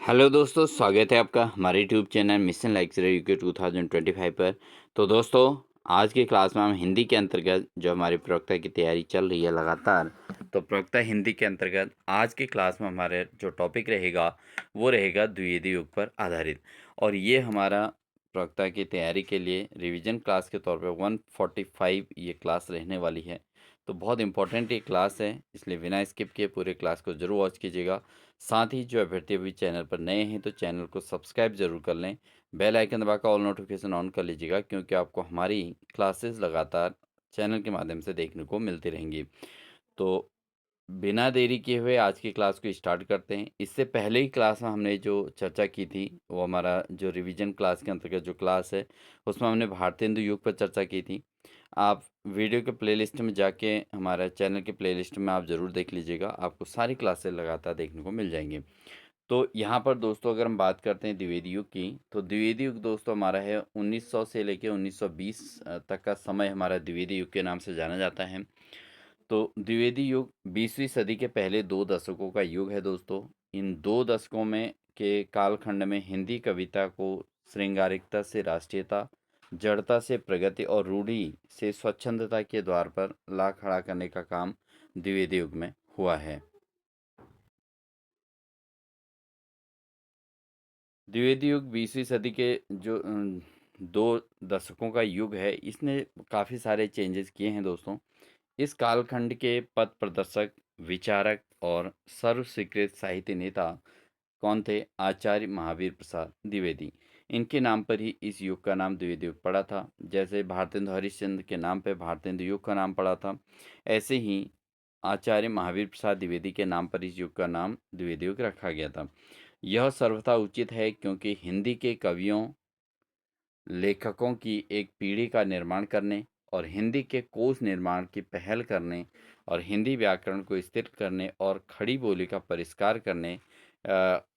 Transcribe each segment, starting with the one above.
Hello दोस्तों, स्वागत है आपका हमारे YouTube channel mission lecturer UK 2025 पर। तो दोस्तों, आज की क्लास में हम हिंदी के अंतर्गत जो हमारी प्रवक्ता की तैयारी चल रही है लगातार, तो प्रवक्ता हिंदी के अंतर्गत आज की क्लास में हमारे जो टॉपिक रहेगा वो रहेगा द्विवेदी युग पर आधारित। और ये हमारा प्रवक्ता की तैयारी के लिए रिवीजन क्लास के तौर पे 145 ये क्लास रहने वाली है। तो बहुत इंपॉर्टेंट ये क्लास है, इसलिए बिना स्किप किए पूरे क्लास को जरूर वॉच कीजिएगा। साथ ही जो अभ्यर्थी अभी चैनल पर नए हैं तो चैनल को सब्सक्राइब जरूर कर लें, बेल आइकन दबाकर ऑल नोटिफिकेशन ऑन कर लीजिएगा, क्योंकि आपको हमारी क्लासेस लगातार चैनल के माध्यम से देखने को मिलती रहेंगी। तो बिना देरी किए हुए आज की क्लास को स्टार्ट करते हैं। इससे पहले ही क्लास में हमने जो चर्चा की थी वो हमारा जो रिवीजन क्लास के अंतर्गत जो क्लास है उसमें हमने भारतेंदु युग पर चर्चा की थी। आप वीडियो के प्लेलिस्ट में जाके हमारा चैनल के प्लेलिस्ट में आप ज़रूर देख लीजिएगा, आपको सारी क्लासेस लगातार देखने को मिल जाएंगी। तो यहाँ पर दोस्तों अगर हम बात करते हैं द्विवेदी युग की, तो द्विवेदी युग दोस्तों हमारा है 1900 से लेकर 1920 तक का समय हमारा द्विवेदी युग के नाम से जाना जाता है। तो द्विवेदी युग 20वीं सदी के पहले 2 दशकों का युग है दोस्तों। इन 2 दशकों में के कालखंड में हिंदी कविता को श्रृंगारिकता से राष्ट्रीयता, जड़ता से प्रगति और रूढ़ि से स्वच्छंदता के द्वार पर ला खड़ा करने का काम द्विवेदी युग में हुआ है। द्विवेदी युग 20वीं सदी के जो 2 दशकों का युग है, इसने काफ़ी सारे चेंजेस किए हैं दोस्तों। इस कालखंड के पथ प्रदर्शक, विचारक और सर्वस्वीकृत साहित्य नेता कौन थे? आचार्य महावीर प्रसाद द्विवेदी। इनके नाम पर ही इस युग का नाम द्विवेदी युग पड़ा था। जैसे भारतेंदु हरिश्चंद्र के नाम पे भारतेंदु युग का नाम पड़ा था, ऐसे ही आचार्य महावीर प्रसाद द्विवेदी के नाम पर इस युग का नाम द्विवेदी युग रखा गया था। यह सर्वथा उचित है, क्योंकि हिंदी के कवियों, लेखकों की एक पीढ़ी का निर्माण करने और हिंदी के कोश निर्माण की पहल करने और हिंदी व्याकरण को स्थिर करने और खड़ी बोली का परिष्कार करने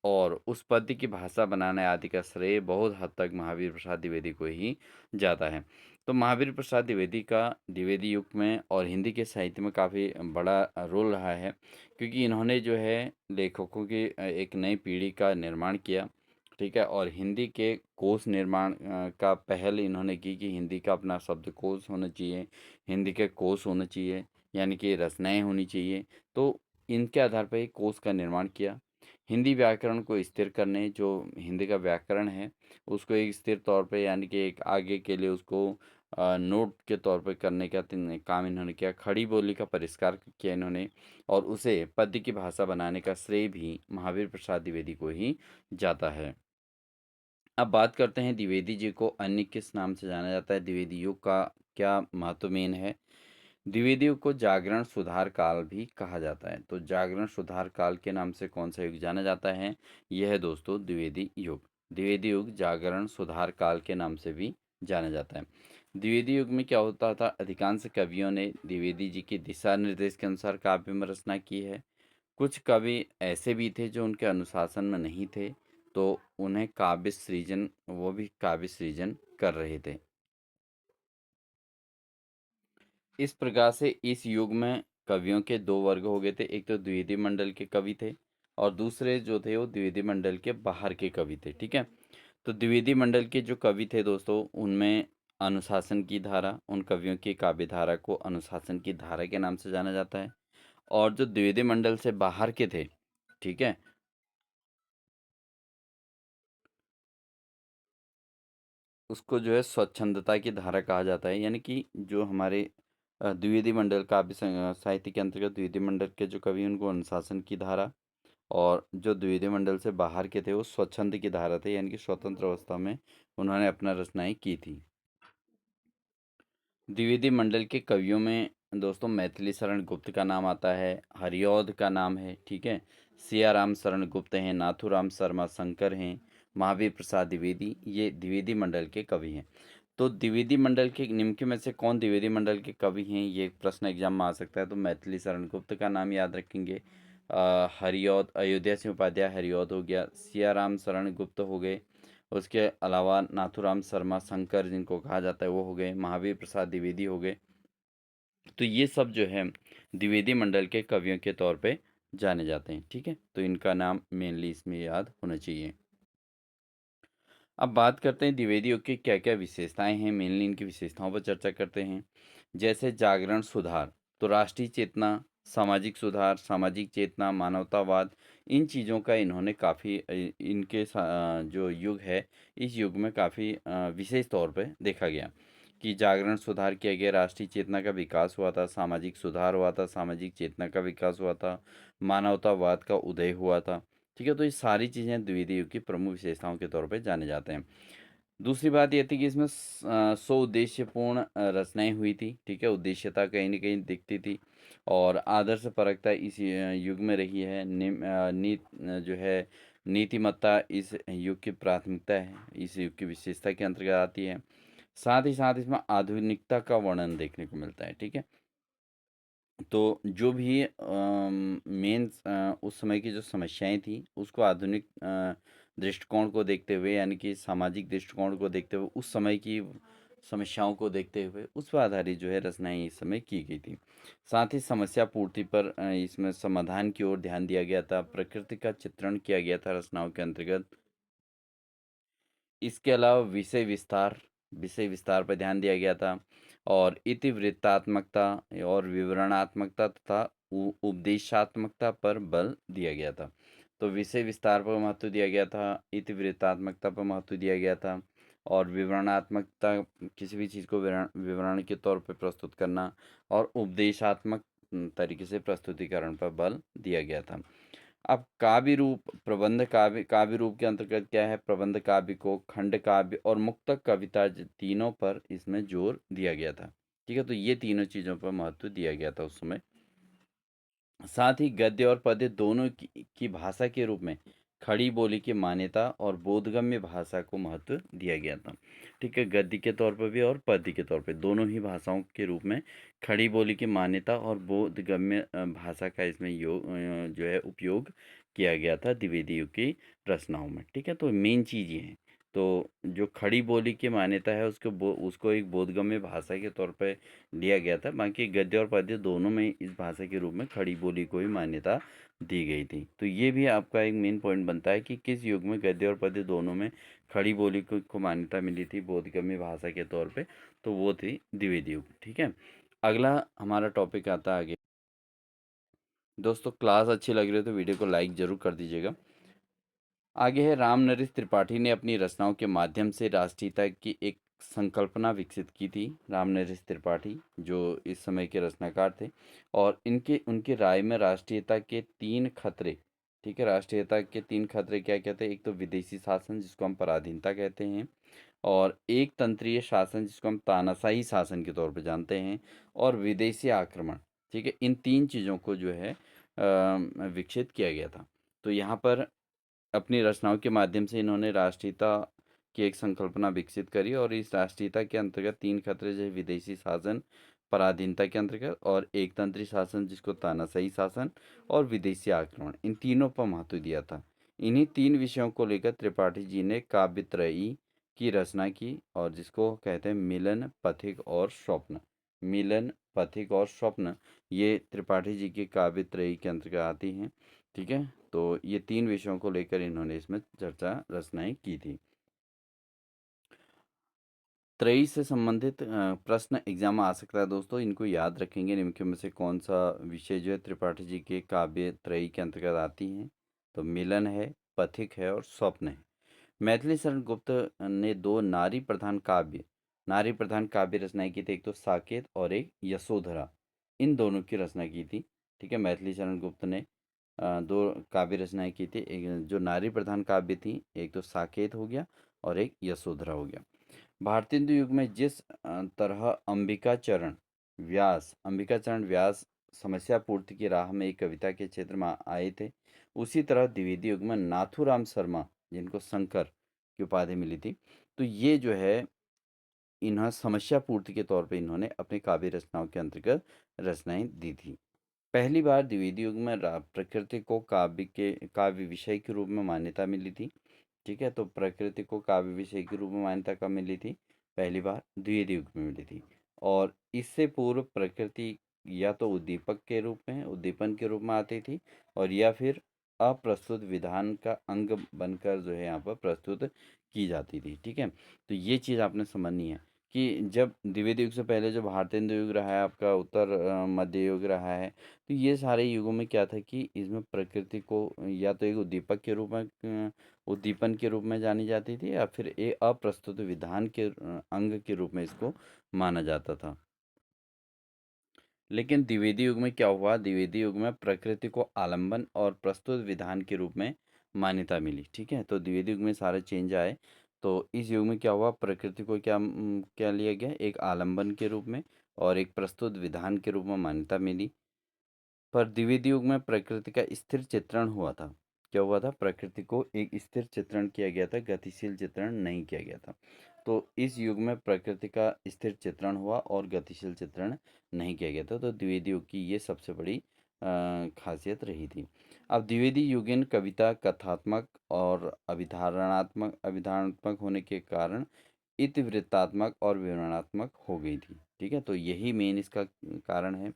और उस पद्य की भाषा बनाने आदि का श्रेय बहुत हद तक महावीर प्रसाद द्विवेदी को ही जाता है। तो महावीर प्रसाद द्विवेदी का द्विवेदी युग में और हिंदी के साहित्य में काफ़ी बड़ा रोल रहा है, क्योंकि इन्होंने जो है लेखकों की एक नई पीढ़ी का निर्माण किया। ठीक है, और हिंदी के कोश निर्माण का पहल इन्होंने की कि हिंदी का अपना शब्दकोश होना चाहिए, हिंदी के कोश होना चाहिए, यानी कि रचनाएँ होनी चाहिए। तो इनके आधार पर एक कोश का निर्माण किया। हिंदी व्याकरण को स्थिर करने, जो हिंदी का व्याकरण है उसको एक स्थिर तौर पे, यानी कि एक आगे के लिए उसको नोट के तौर पे करने का काम इन्होंने किया। खड़ी बोली का परिष्कार किया इन्होंने, और उसे पद्य की भाषा बनाने का श्रेय भी महावीर प्रसाद द्विवेदी को ही जाता है। अब बात करते हैं द्विवेदी जी को अन्य किस नाम से जाना जाता है, द्विवेदी युग का क्या महत्व मेन है। द्विवेदी युग को जागरण सुधार काल भी कहा जाता है। तो जागरण सुधार काल के नाम से कौन सा युग जाना जाता है? यह है दोस्तों द्विवेदी युग। द्विवेदी युग जागरण सुधार काल के नाम से भी जाना जाता है। द्विवेदी युग में क्या होता था? अधिकांश कवियों ने द्विवेदी जी के दिशा निर्देश के अनुसार काव्य में रचना की है। कुछ कवि ऐसे भी थे जो उनके अनुशासन में नहीं थे, तो उन्हें काव्य सृजन वो भी काव्य सृजन कर रहे थे। इस प्रकार से इस युग में कवियों के 2 वर्ग हो गए थे। एक तो द्विवेदी मंडल के कवि थे, और दूसरे जो थे वो द्विवेदी मंडल के बाहर के कवि थे। ठीक है, तो द्विवेदी मंडल के जो कवि थे दोस्तों, उनमें अनुशासन की धारा, उन कवियों की काव्य धारा को अनुशासन की धारा के नाम से जाना जाता है। और जो द्विवेदी मंडल से बाहर के थे, ठीक है, उसको जो है स्वच्छंदता की धारा कहा जाता है। यानी कि जो हमारे द्विवेदी मंडल काव्य साहित्य के अंतर्गत द्विवेदी मंडल के जो कवि उनको अनुशासन की धारा, और जो द्विवेदी मंडल से बाहर के थे वो स्वच्छंद की धारा थे, यानी कि स्वतंत्र अवस्था में उन्होंने अपना रचनाएं की थी। द्विवेदी मंडल के कवियों में दोस्तों मैथिली शरण गुप्त का नाम आता है, हरिऔध का नाम है, ठीक है, सियाराम शरण गुप्त हैं, नाथूराम शर्मा शंकर हैं, महावीर प्रसाद द्विवेदी, ये द्विवेदी मंडल के कवि हैं। तो द्विवेदी मंडल के निम्न में से कौन द्विवेदी मंडल के कवि हैं, ये प्रश्न एग्जाम में आ सकता है। तो मैथिली शरण गुप्त का नाम याद रखेंगे, हरिऔध अयोध्या सिंह उपाध्याय हरिऔध हो गया, सियाराम शरण गुप्त हो गए, उसके अलावा नाथूराम शर्मा शंकर जिनको कहा जाता है वो हो गए, महावीर प्रसाद द्विवेदी हो गए। तो ये सब जो है द्विवेदी मंडल के कवियों के तौर पे जाने जाते हैं। ठीक है, तो इनका नाम मेनली इसमें याद होना चाहिए। अब बात करते हैं द्विवेदी युग की क्या क्या विशेषताएं हैं, मेनली इनकी विशेषताओं पर चर्चा करते हैं। जैसे जागरण सुधार, तो राष्ट्रीय चेतना, सामाजिक सुधार, सामाजिक चेतना, मानवतावाद, इन चीज़ों का इन्होंने काफ़ी इनके जो युग है, इस युग में काफ़ी विशेष तौर पे देखा गया कि जागरण सुधार किया गया, राष्ट्रीय चेतना का विकास हुआ था, सामाजिक सुधार हुआ था, सामाजिक चेतना का विकास हुआ था, मानवतावाद का उदय हुआ था। ठीक है, तो ये सारी चीज़ें द्विवेदी युग की प्रमुख विशेषताओं के तौर पे जाने जाते हैं। दूसरी बात ये थी कि इसमें 100 उद्देश्यपूर्ण रचनाएँ हुई थी। ठीक है, उद्देश्यता कहीं न कहीं दिखती थी और आदर्शपरकता इस युग में रही है। जो है नीतिमत्ता इस युग की प्राथमिकता है, इस युग की विशेषता के अंतर्गत आती है। साथ ही साथ इसमें आधुनिकता का वर्णन देखने को मिलता है। ठीक है? तो जो भी उस समय की जो समस्याएँ थी, उसको आधुनिक दृष्टिकोण को देखते हुए, यानी कि सामाजिक दृष्टिकोण को देखते हुए, उस समय की समस्याओं को देखते हुए, उस पर आधारित जो है रचनाएँ इस समय की गई थी। साथ ही समस्या पूर्ति पर इसमें समाधान की ओर ध्यान दिया गया था, प्रकृति का चित्रण किया गया था रचनाओं के अंतर्गत। इसके अलावा विषय विस्तार पर ध्यान दिया गया था और इतिवृत्तात्मकता और विवरणात्मकता तथा उपदेशात्मकता पर बल दिया गया था। तो विषय विस्तार पर महत्व दिया गया था, इतिवृत्तात्मकता पर महत्व दिया गया था और विवरणात्मकता, किसी भी चीज़ को विवरण के तौर पे प्रस्तुत करना और उपदेशात्मक तरीके से प्रस्तुतिकरण पर बल दिया गया था। अब काव्य रूप, प्रबंध काव्य, काव्य रूप के अंतर्गत क्या है, प्रबंध काव्य को खंड काव्य और मुक्तक कविता तीनों पर इसमें जोर दिया गया था। ठीक है, तो ये तीनों चीज़ों पर महत्व दिया गया था उस समय। साथ ही गद्य और पद्य दोनों की भाषा के रूप में खड़ी बोली की मान्यता और बोधगम्य भाषा को महत्व दिया गया था। ठीक है, गद्य के तौर पर भी और पद्य के तौर पे दोनों ही भाषाओं के रूप में खड़ी बोली की मान्यता और बोधगम्य भाषा का इसमें जो है उपयोग किया गया था द्विवेदी युग की रचनाओं में। ठीक है, तो मेन चीज़ ये है। तो जो खड़ी बोली की मान्यता है उसको एक बोधगम्य भाषा के तौर पे लिया गया था। बाकी गद्य और पद्य दोनों में इस भाषा के रूप में खड़ी बोली को ही मान्यता दी गई थी। तो ये भी आपका एक मेन पॉइंट बनता है कि किस युग में गद्य और पद्य दोनों में खड़ी बोली को मान्यता मिली थी बोधगम्य भाषा के तौर पे, तो वो थी द्विवेदी युग। ठीक है, अगला हमारा टॉपिक आता है आगे। दोस्तों, क्लास अच्छी लग रही है तो वीडियो को लाइक ज़रूर कर दीजिएगा। आगे है, राम नरेश त्रिपाठी ने अपनी रचनाओं के माध्यम से राष्ट्रीयता की एक संकल्पना विकसित की थी। राम नरेश त्रिपाठी जो इस समय के रचनाकार थे और इनके उनकी राय में राष्ट्रीयता के तीन खतरे, ठीक है, राष्ट्रीयता के तीन खतरे क्या कहते हैं, एक तो विदेशी शासन जिसको हम पराधीनता कहते हैं, और एक तंत्रीय शासन जिसको हम तानाशाही शासन के तौर पे जानते हैं, और विदेशी आक्रमण। ठीक है, इन तीन चीज़ों को जो है विकसित किया गया था। तो यहाँ पर अपनी रचनाओं के माध्यम से इन्होंने राष्ट्रीयता की एक संकल्पना विकसित करी और इस राष्ट्रीयता के अंतर्गत तीन खतरे जैसे विदेशी शासन पराधीनता के अंतर्गत और एकतंत्री शासन जिसको तानाशाही शासन और विदेशी आक्रमण, इन तीनों पर महत्व दिया था। इन्हीं तीन विषयों को लेकर त्रिपाठी जी ने काव्यत्रयी की रचना की और जिसको कहते हैं मिलन, पथिक और स्वप्न। मिलन, पथिक और स्वप्न, ये त्रिपाठी जी की काव्यत्रयी के अंतर्गत आती हैं। ठीक है, तो ये तीन विषयों को लेकर इन्होंने इसमें चर्चा रचनाएं की थी। त्रयी से संबंधित प्रश्न एग्जाम में आ सकता है दोस्तों, इनको याद रखेंगे। निम्न में से कौन सा विषय जो है त्रिपाठी जी के काव्य त्रयी के अंतर्गत आती हैं, तो मिलन है, पथिक है और स्वप्न है। मैथिली शरण गुप्त ने दो नारी प्रधान काव्य रचनाएं की थी, एक तो साकेत और एक यशोधरा, इन दोनों की रचना की थी। ठीक है, मैथिली शरण गुप्त ने दो काव्य रचनाएं की थी, एक जो नारी प्रधान काव्य थी, एक तो साकेत हो गया और एक यशोधरा हो गया। भारतीय हिंदू युग में जिस तरह अंबिका चरण व्यास समस्या पूर्ति की राह में एक कविता के क्षेत्र में आए थे, उसी तरह द्विवेदी युग में नाथूराम शर्मा, जिनको शंकर की उपाधि मिली थी, तो ये जो है इन्हें समस्या पूर्ति के तौर पे इन्होंने अपने काव्य रचनाओं के अंतर्गत रचनाएं दी थी। पहली बार द्विवेदी युग में प्रकृति को काव्य विषय के रूप में मान्यता मिली थी। ठीक है, तो प्रकृति को काव्य विषय के रूप में मान्यता कब मिली थी, पहली बार द्विवेदी युग में मिली थी। और इससे पूर्व प्रकृति या तो उद्दीपक के रूप में, उद्दीपन के रूप में आती थी, और या फिर अप्रस्तुत विधान का अंग बनकर जो है यहाँ पर प्रस्तुत की जाती थी। ठीक है, तो ये चीज़ आपने समझनी है कि जब द्विवेदी युग से पहले जो भारतेंदु युग रहा है, आपका उत्तर मध्य युग रहा है, तो ये सारे युगों में क्या था कि इसमें प्रकृति को या तो एक उद्दीपक के रूप में उद्दीपन के रूप में जानी जाती थी, या फिर एक अप्रस्तुत विधान के अंग के रूप में इसको माना जाता था। लेकिन द्विवेदी युग में क्या हुआ, द्विवेदी युग में प्रकृति को आलंबन और प्रस्तुत विधान के रूप में मान्यता मिली। ठीक है, तो द्विवेदी युग में सारे चेंज आए। तो इस युग में क्या हुआ, प्रकृति को क्या लिया गया, एक आलंबन के रूप में और एक प्रस्तुत विधान के रूप में मान्यता मिली। पर द्विवेदी युग में प्रकृति का स्थिर चित्रण हुआ था। क्या हुआ था, प्रकृति को एक स्थिर चित्रण किया गया था, गतिशील चित्रण नहीं किया गया था। तो इस युग में प्रकृति का स्थिर चित्रण हुआ और गतिशील चित्रण नहीं किया गया था। तो द्विवेदी युग की ये सबसे बड़ी खासियत रही थी। अब द्विवेदी युगीन कविता कथात्मक और अभिधारणात्मक होने के कारण इतिवृत्तात्मक और विवरणात्मक हो गई थी। ठीक है, तो यही मेन इसका कारण है।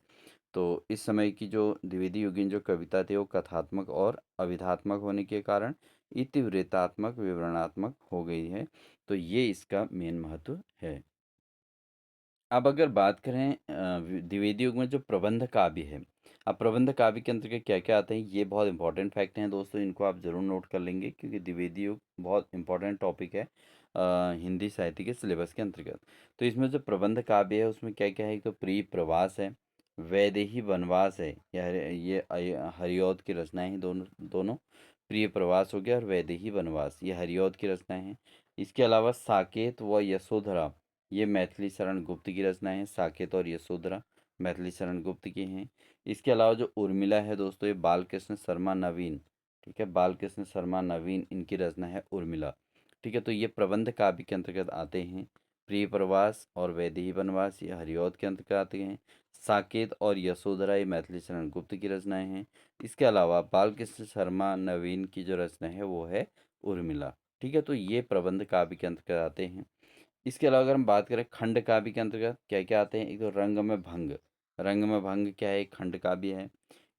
तो इस समय की जो द्विवेदी युगीन जो कविता थी वो कथात्मक और अभिधात्मक होने के कारण इतिवृत्तात्मक विवरणात्मक हो गई है। तो ये इसका मेन महत्व है। अब अगर बात करें द्विवेदी युग में जो प्रबंध काव्य है, अब प्रबंध काव्य के अंतर्गत क्या क्या आते हैं, ये बहुत इंपॉर्टेंट फैक्ट हैं दोस्तों, इनको आप ज़रूर नोट कर लेंगे क्योंकि द्विवेदी युग बहुत इंपॉर्टेंट टॉपिक है हिंदी साहित्य के सिलेबस के अंतर्गत। तो इसमें जो प्रबंध काव्य है उसमें क्या क्या है, एक तो प्रिय प्रवास है, वैदेही वनवास है, ये हरिऔध की रचनाएं हैं, दोनों दोनों। प्रिय प्रवास हो गया और वैदेही वनवास, ये हरिऔध की रचनाएं हैं। इसके अलावा साकेत व यशोधरा, ये मैथिली शरण गुप्त की रचनाएं हैं। साकेत और यशोधरा मैथिली शरण गुप्त की हैं। इसके अलावा जो उर्मिला है दोस्तों, ये बालकृष्ण शर्मा नवीन, ठीक है, बालकृष्ण शर्मा नवीन इनकी रचना है उर्मिला। ठीक है, तो ये प्रबंध काव्य के अंतर्गत आते हैं। प्रिय प्रवास और वैदेही वनवास ये हरिऔध के अंतर्गत आते हैं। साकेत और यशोधरा ये मैथिली शरण गुप्त की रचनाएं हैं। इसके अलावा बालकृष्ण शर्मा नवीन की जो रचना है वो है उर्मिला। ठीक है, तो ये प्रबंध काव्य के अंतर्गत आते हैं। इसके अलावा अगर हम बात करें खंड काव्य के अंतर्गत क्या क्या आते हैं, एक तो रंग में भंग, रंग में भंग क्या है, एक खंड काव्य है।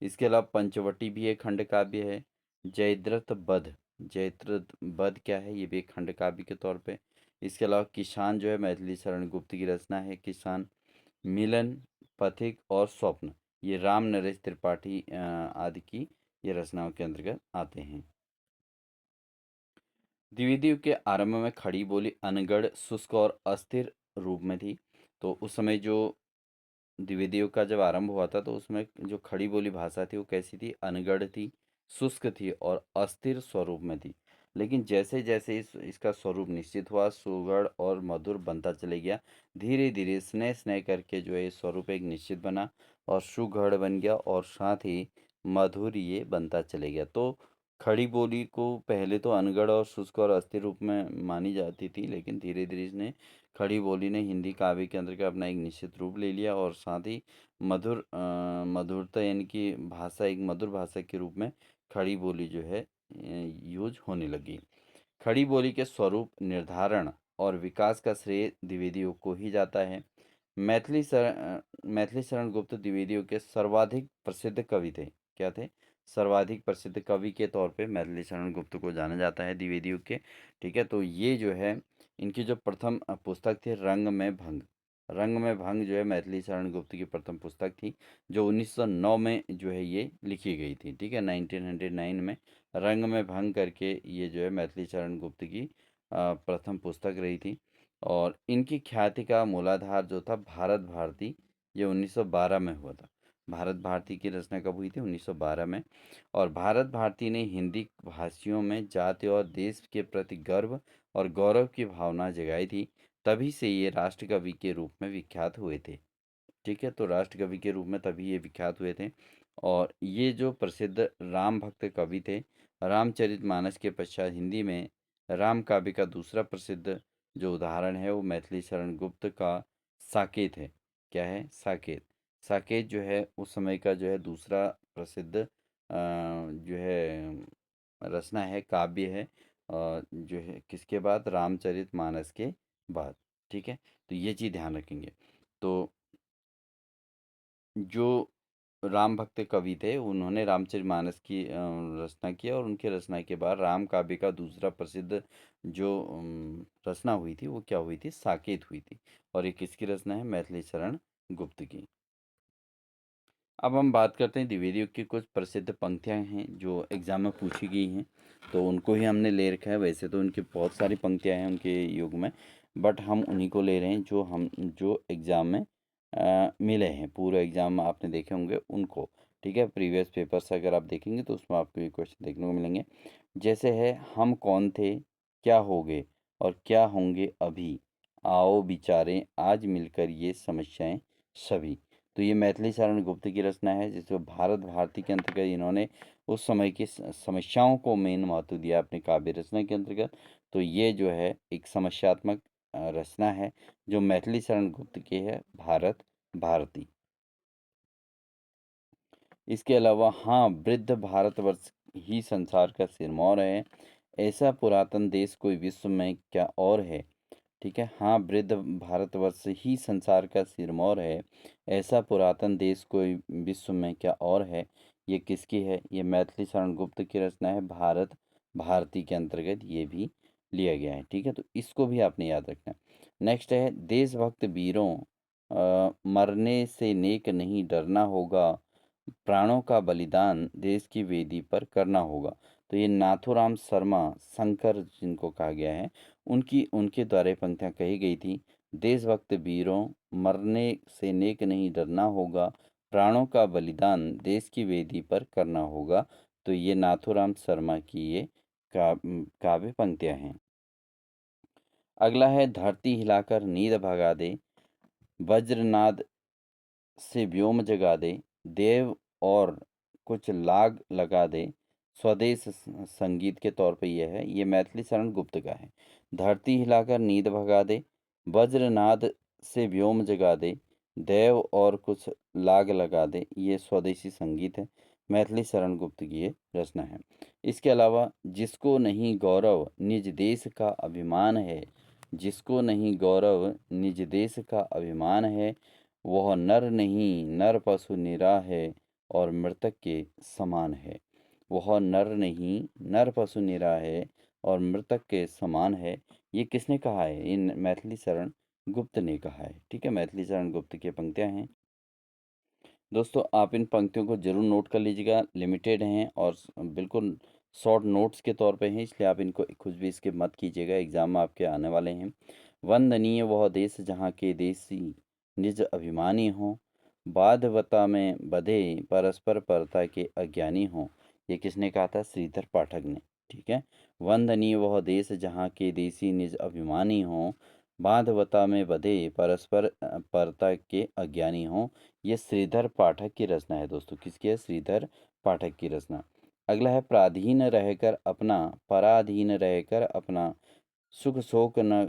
इसके अलावा पंचवटी भी एक खंड काव्य है। जयद्रथ बध, जयद्रथ बध क्या है, ये भी एक खंड काव्य के तौर पे। इसके अलावा किसान जो है मैथिली शरण गुप्त की रचना है किसान। मिलन, पथिक और स्वप्न, ये राम नरेश त्रिपाठी आदि की ये रचनाओं के अंतर्गत आते हैं। द्विवेदी युग के आरंभ में खड़ी बोली अनगढ़, शुष्क और अस्थिर रूप में थी। तो उस समय जो द्विवेदी युग का जब आरंभ हुआ था तो उसमें जो खड़ी बोली भाषा थी वो कैसी थी, अनगढ़ थी, शुष्क थी और अस्थिर स्वरूप में थी। लेकिन जैसे जैसे इसका स्वरूप निश्चित हुआ, सुगढ़ और मधुर बनता चले गया। धीरे धीरे स्नेह स्नेह करके जो है ये स्वरूप एक निश्चित बना और सुगढ़ बन गया और साथ ही मधुर ये बनता चले गया। तो खड़ी बोली को पहले तो अनगढ़ और शुष्क और अस्थिर रूप में मानी जाती थी, लेकिन धीरे धीरे इसने खड़ी बोली ने हिंदी काव्य के अंतर्गत अपना एक निश्चित रूप ले लिया और साथ ही मधुरता यानी कि भाषा, एक मधुर भाषा के रूप में खड़ी बोली जो है यूज होने लगी। खड़ी बोली के स्वरूप निर्धारण और विकास का श्रेय द्विवेदी युग को ही जाता है। मैथिली शरण गुप्त द्विवेदी युग के सर्वाधिक प्रसिद्ध कवि थे। क्या थे, सर्वाधिक प्रसिद्ध कवि के तौर पे मैथिली शरण गुप्त को जाना जाता है द्विवेदी युग के। ठीक है, तो ये जो है इनकी जो प्रथम पुस्तक थी रंग में भंग, रंग में भंग जो है मैथिली शरण गुप्त की प्रथम पुस्तक थी, जो 1909 में जो है ये लिखी गई थी। ठीक है, 1909 में रंग में भंग करके ये जो है मैथिली शरण गुप्त की प्रथम पुस्तक रही थी। और इनकी ख्याति का मूलाधार जो था भारत भारती, ये 1912 में हुआ था। भारत भारती की रचना कब हुई थी, 1912 में। और भारत भारती ने हिंदी भाषियों में जाति और देश के प्रति गर्व और गौरव की भावना जगाई थी। तभी से ये राष्ट्रकवि के रूप में विख्यात हुए थे। ठीक है, तो राष्ट्रकवि के रूप में तभी ये विख्यात हुए थे। और ये जो प्रसिद्ध राम भक्त कवि थे, रामचरितमानस के पश्चात हिंदी में राम काव्य का दूसरा प्रसिद्ध जो उदाहरण है वो मैथिली शरण गुप्त का साकेत है। क्या है, साकेत। साकेत जो है उस समय का जो है दूसरा प्रसिद्ध जो है रचना है, काव्य है, जो है किसके बाद, रामचरितमानस के बाद। ठीक है, तो ये चीज़ ध्यान रखेंगे। तो जो राम भक्त कवि थे, उन्होंने रामचरितमानस की रचना की और उनकी रचना के बाद राम काव्य का दूसरा प्रसिद्ध जो रचना हुई थी, वो क्या हुई थी? साकेत हुई थी। और ये किसकी रचना है? मैथिली शरण गुप्त की। अब हम बात करते हैं द्विवेदी युग की कुछ प्रसिद्ध पंक्तियाँ हैं जो एग्ज़ाम में पूछी गई हैं, तो उनको ही हमने ले रखा है। वैसे तो उनकी बहुत सारी पंक्तियाँ हैं उनके युग में, बट हम उन्हीं को ले रहे हैं जो एग्ज़ाम में मिले हैं। पूरे एग्ज़ाम में आपने देखे होंगे उनको, ठीक है? प्रीवियस पेपर्स अगर आप देखेंगे तो उसमें आपको ये क्वेश्चन देखने को मिलेंगे। जैसे है, हम कौन थे, क्या हो गए और क्या होंगे अभी, आओ विचारें आज मिलकर ये समस्याएं सभी। तो ये मैथिली शरण गुप्त की रचना है, जिसको भारत भारती के अंतर्गत इन्होंने उस समय की समस्याओं को मेन महत्व दिया अपनी काव्य रचना के अंतर्गत। तो ये जो है एक समस्यात्मक रचना है जो मैथिली शरण गुप्त की है, भारत भारती। इसके अलावा हाँ, वृद्ध भारतवर्ष ही संसार का सिरमौर है, ऐसा पुरातन देश कोई विश्व में क्या और है। ठीक है, हाँ, वृद्ध भारतवर्ष ही संसार का सिरमौर है, ऐसा पुरातन देश कोई विश्व में क्या और है। ये किसकी है? ये मैथिली शरण गुप्त की रचना है, भारत भारती के अंतर्गत ये भी लिया गया है। ठीक है, तो इसको भी आपने याद रखना है। नेक्स्ट है, देशभक्त वीरों मरने से नेक नहीं डरना होगा, प्राणों का बलिदान देश की वेदी पर करना होगा। तो ये नाथूराम शर्मा शंकर जिनको कहा गया है, उनकी उनके द्वारा ये पंक्तियाँ कही गई थी। देशभक्त वीरों मरने से नेक नहीं डरना होगा, प्राणों का बलिदान देश की वेदी पर करना होगा। तो ये नाथूराम शर्मा की ये काव्य पंक्तियाँ हैं। अगला है, धरती हिलाकर नींद भगा दे, वज्रनाद से व्योम जगा दे, देव और कुछ लाग लगा दे। स्वदेश संगीत के तौर पे ये है, ये मैथिली शरण गुप्त का है। धरती हिलाकर नींद भगा दे, वज्रनाद से व्योम जगा दे, देव और कुछ लाग लगा दे, ये स्वदेशी संगीत है। मैथिली शरण गुप्त की ये रचना है। इसके अलावा, जिसको नहीं गौरव निज देश का अभिमान है, जिसको नहीं गौरव निज देश का अभिमान है, वह नर नहीं नर पशु निरा है और मृतक के समान है। वह नर नहीं नर पशु निरा है और मृतक के समान है। ये किसने कहा है? इन मैथिली शरण गुप्त ने कहा है। ठीक है, मैथिली शरण गुप्त की पंक्तियां हैं। दोस्तों, आप इन पंक्तियों को जरूर नोट कर लीजिएगा, लिमिटेड हैं और बिल्कुल शॉर्ट नोट्स के तौर पे हैं, इसलिए आप इनको कुछ भी स्किप मत कीजिएगा, एग्जाम में आपके आने वाले हैं। वंदनीय वह देश जहाँ के देसी निज अभिमानी हों, बाधवता में बधे परस्पर परता के अज्ञानी हों। ये किसने कहा था? श्रीधर पाठक ने। ठीक है, वंदनीय वह देश जहाँ के देसी निज अभिमानी हों, बाधवता में बधे परस्पर परता के अज्ञानी हों। ये श्रीधर पाठक की रचना है दोस्तों। किसकी है? श्रीधर पाठक की रचना। अगला है, पराधीन रहकर अपना पराधीन रहकर अपना सुख शोक न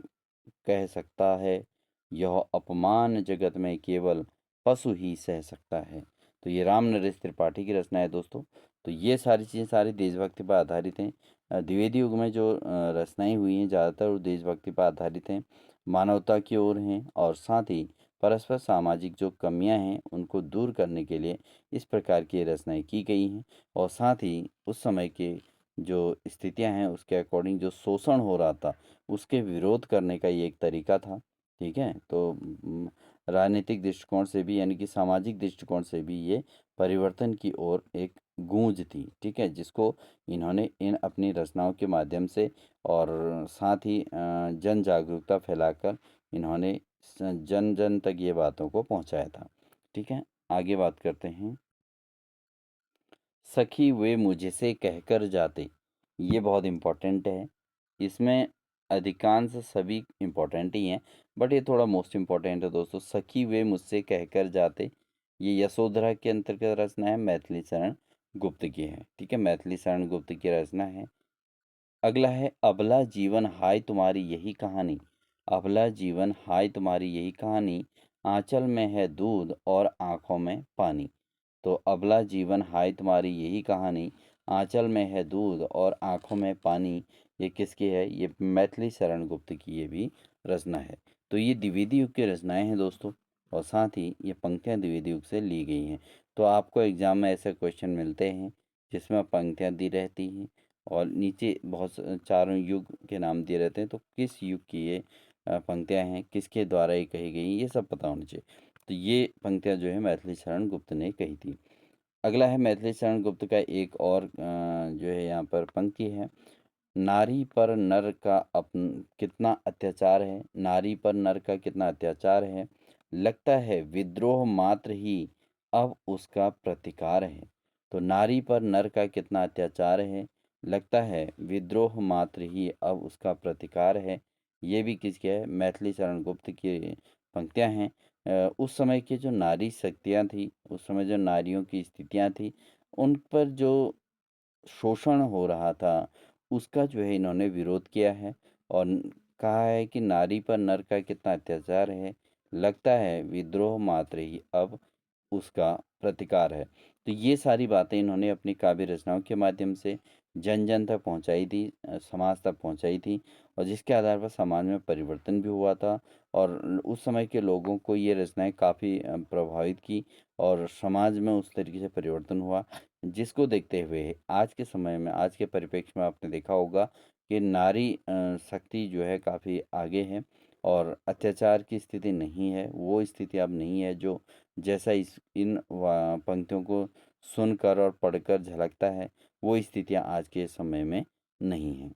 कह सकता है, यह अपमान जगत में केवल पशु ही सह सकता है। तो ये राम नरेश त्रिपाठी की रचना है दोस्तों। तो ये सारी चीज़ें सारी देशभक्ति पर आधारित हैं। द्विवेदी युग में जो रचनाएं हुई हैं ज़्यादातर वो देशभक्ति पर आधारित हैं, मानवता की ओर हैं और साथ ही परस्पर सामाजिक जो कमियां हैं उनको दूर करने के लिए इस प्रकार की रचनाएं की गई हैं। और साथ ही उस समय के जो स्थितियां हैं उसके अकॉर्डिंग जो शोषण हो रहा था उसके विरोध करने का ये एक तरीका था। ठीक है, तो राजनीतिक दृष्टिकोण से भी यानी कि सामाजिक दृष्टिकोण से भी ये परिवर्तन की ओर एक गूंज थी। ठीक है, जिसको इन्होंने इन अपनी रचनाओं के माध्यम से और साथ ही जन जागरूकता फैलाकर इन्होंने जन जन तक ये बातों को पहुंचाया था। ठीक है, आगे बात करते हैं। सखी वे मुझसे कहकर जाते, ये बहुत इम्पोर्टेंट है। इसमें अधिकांश सभी इम्पोर्टेंट ही हैं, बट ये थोड़ा मोस्ट इम्पोर्टेंट है दोस्तों। सखी वे मुझसे कहकर जाते, ये यशोधरा के अंतर्गत रचना है, मैथिली शरण गुप्त की है। ठीक है, मैथिली शरण गुप्त की रचना है। अगला है, अबला जीवन हाय तुम्हारी यही कहानी, अबला जीवन हाय तुम्हारी यही कहानी, आंचल में है दूध और आंखों में पानी। तो अबला जीवन हाय तुम्हारी यही कहानी, आंचल में है दूध और आंखों में पानी, ये किसकी है? ये मैथिली शरण गुप्त की ये भी रचना है। तो ये द्विवेदी युग की रचनाएं हैं दोस्तों। और साथ ही ये पंक्तियाँ द्विवेदी युग से ली गई हैं। तो आपको एग्ज़ाम में ऐसे क्वेश्चन मिलते हैं जिसमें पंक्तियाँ दी रहती हैं और नीचे बहुत चारों युग के नाम दिए रहते हैं। तो किस युग की ये पंक्तियाँ हैं, किसके द्वारा ये कही गई, ये सब पता होना चाहिए। तो ये पंक्तियाँ जो है मैथिली शरण गुप्त ने कही थी। अगला है मैथिली शरण गुप्त का एक और जो है यहाँ पर पंक्ति है, नारी पर नर का कितना अत्याचार है, नारी पर नर का कितना अत्याचार है, लगता है विद्रोह मात्र ही अब उसका प्रतिकार है। तो नारी पर नर का कितना अत्याचार है, लगता है विद्रोह मात्र ही अब उसका प्रतिकार है। ये भी किसके है, मैथिली शरण गुप्त की पंक्तियां हैं। उस समय की जो नारी शक्तियां थी, उस समय जो नारियों की स्थितियां थी, उन पर जो शोषण हो रहा था, उसका जो है इन्होंने विरोध किया है और कहा है कि नारी पर नर का कितना अत्याचार है, लगता है विद्रोह मात्र ही अब उसका प्रतिकार है। तो ये सारी बातें इन्होंने अपनी काव्य रचनाओं के माध्यम से जन जन तक पहुंचाई थी, समाज तक पहुंचाई थी और जिसके आधार पर समाज में परिवर्तन भी हुआ था और उस समय के लोगों को ये रचनाएं काफ़ी प्रभावित की और समाज में उस तरीके से परिवर्तन हुआ, जिसको देखते हुए आज के समय में, आज के परिप्रेक्ष्य में आपने देखा होगा कि नारी शक्ति जो है काफ़ी आगे है और अत्याचार की स्थिति नहीं है, वो स्थिति अब नहीं है जो जैसा इस इन पंक्तियों को सुनकर और पढ़कर झलकता है, वो स्थितियाँ आज के समय में नहीं हैं।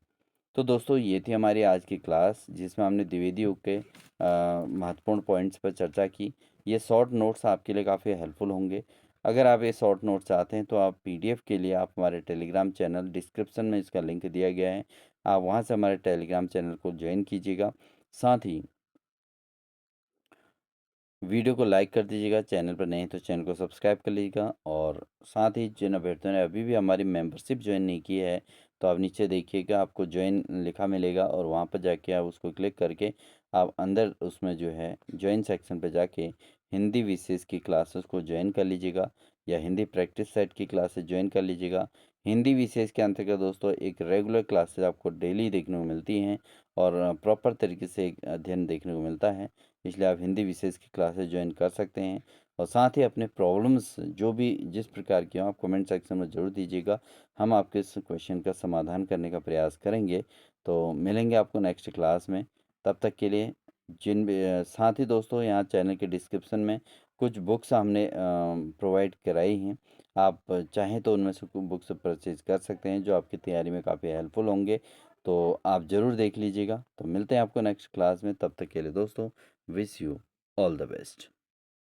तो दोस्तों ये थी हमारी आज की क्लास जिसमें हमने द्विवेदी युग के महत्वपूर्ण पॉइंट्स पर चर्चा की। ये शॉर्ट नोट्स आपके लिए काफ़ी हेल्पफुल होंगे। अगर आप ये शॉर्ट नोट चाहते हैं तो आप पीडीएफ के लिए आप हमारे टेलीग्राम चैनल, डिस्क्रिप्शन में इसका लिंक दिया गया है, आप वहाँ से हमारे टेलीग्राम चैनल को ज्वाइन कीजिएगा। साथ ही वीडियो को लाइक कर दीजिएगा, चैनल पर नए हैं तो चैनल को सब्सक्राइब कर लीजिएगा और साथ ही जिन अभ्यर्थियों ने अभी भी हमारी मेंबरशिप ज्वाइन नहीं की है तो आप नीचे देखिएगा, आपको ज्वाइन लिखा मिलेगा और वहाँ पर जाके आप उसको क्लिक करके आप अंदर उसमें जो है ज्वाइन सेक्शन पर जाके हिंदी विशेष की क्लासेस को ज्वाइन कर लीजिएगा या हिंदी प्रैक्टिस सेट की क्लासेस ज्वाइन कर लीजिएगा। हिंदी विशेष के अंतर्गत दोस्तों एक रेगुलर क्लासेस आपको डेली देखने को मिलती हैं और प्रॉपर तरीके से एक अध्ययन देखने को मिलता है, इसलिए आप हिंदी विशेष की क्लासेस ज्वाइन कर सकते हैं। और साथ ही अपने प्रॉब्लम्स जो भी जिस प्रकार की हो आप कमेंट सेक्शन में ज़रूर दीजिएगा, हम आपके इस क्वेश्चन का समाधान करने का प्रयास करेंगे। तो मिलेंगे आपको नेक्स्ट क्लास में, तब तक के लिए साथ ही दोस्तों यहाँ चैनल के डिस्क्रिप्शन में कुछ बुक्स हमने प्रोवाइड कराई हैं, आप चाहें तो उनमें से कुछ बुक्स परचेज कर सकते हैं जो आपकी तैयारी में काफ़ी हेल्पफुल होंगे। तो आप ज़रूर देख लीजिएगा। तो मिलते हैं आपको नेक्स्ट क्लास में, तब तक के लिए दोस्तों, wish you all the best.